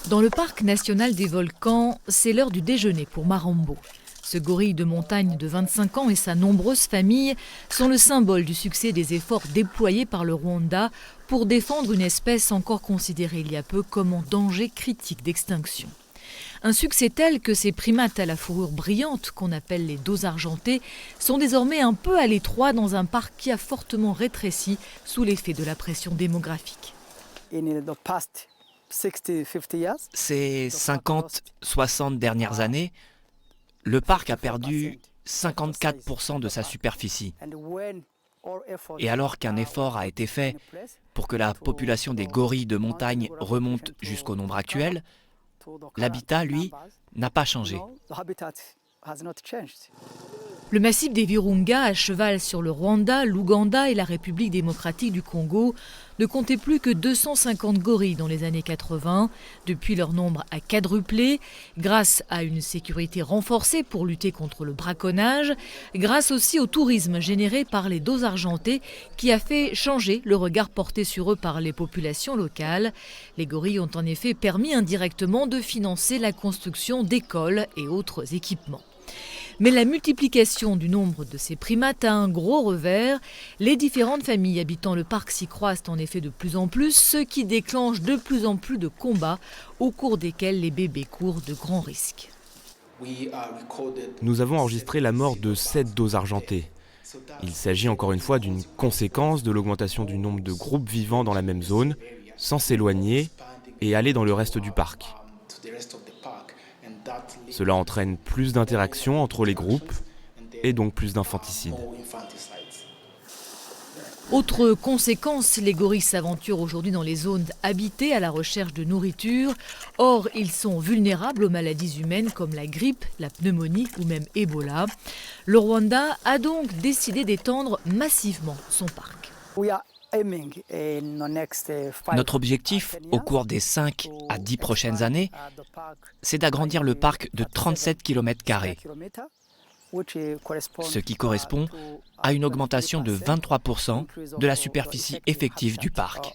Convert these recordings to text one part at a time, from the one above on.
Dans le parc national des volcans, c'est l'heure du déjeuner pour Marambo. Ce gorille de montagne de 25 ans et sa nombreuse famille sont le symbole du succès des efforts déployés par le Rwanda pour défendre une espèce encore considérée il y a peu comme en danger critique d'extinction. Un succès tel que ces primates à la fourrure brillante, qu'on appelle les dos argentés, sont désormais un peu à l'étroit dans un parc qui a fortement rétréci sous l'effet de la pression démographique. Ces 50-60 dernières années, le parc a perdu 54% de sa superficie. Et alors qu'un effort a été fait pour que la population des gorilles de montagne remonte jusqu'au nombre actuel, l'habitat, lui, n'a pas changé. Le massif des Virunga, à cheval sur le Rwanda, l'Ouganda et la République démocratique du Congo, ne comptait plus que 250 gorilles dans les années 80. Depuis, leur nombre a quadruplé, grâce à une sécurité renforcée pour lutter contre le braconnage, grâce aussi au tourisme généré par les dos argentés qui a fait changer le regard porté sur eux par les populations locales. Les gorilles ont en effet permis indirectement de financer la construction d'écoles et autres équipements. Mais la multiplication du nombre de ces primates a un gros revers. Les différentes familles habitant le parc s'y croisent en effet de plus en plus, ce qui déclenche de plus en plus de combats au cours desquels les bébés courent de grands risques. Nous avons enregistré la mort de 7 dos argentés. Il s'agit encore une fois d'une conséquence de l'augmentation du nombre de groupes vivant dans la même zone, sans s'éloigner et aller dans le reste du parc. Cela entraîne plus d'interactions entre les groupes et donc plus d'infanticides. Autre conséquence, les gorilles s'aventurent aujourd'hui dans les zones habitées à la recherche de nourriture. Or, ils sont vulnérables aux maladies humaines comme la grippe, la pneumonie ou même Ebola. Le Rwanda a donc décidé d'étendre massivement son parc. Notre objectif, au cours des 5 à 10 prochaines années, c'est d'agrandir le parc de 37 km², ce qui correspond à une augmentation de 23% de la superficie effective du parc.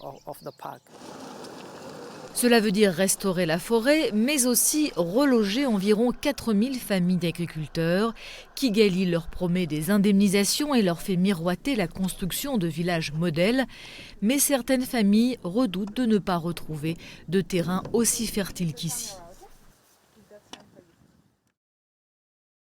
Cela veut dire restaurer la forêt, mais aussi reloger environ 4000 familles d'agriculteurs. Kigali leur promet des indemnisations et leur fait miroiter la construction de villages modèles. Mais certaines familles redoutent de ne pas retrouver de terrain aussi fertile qu'ici.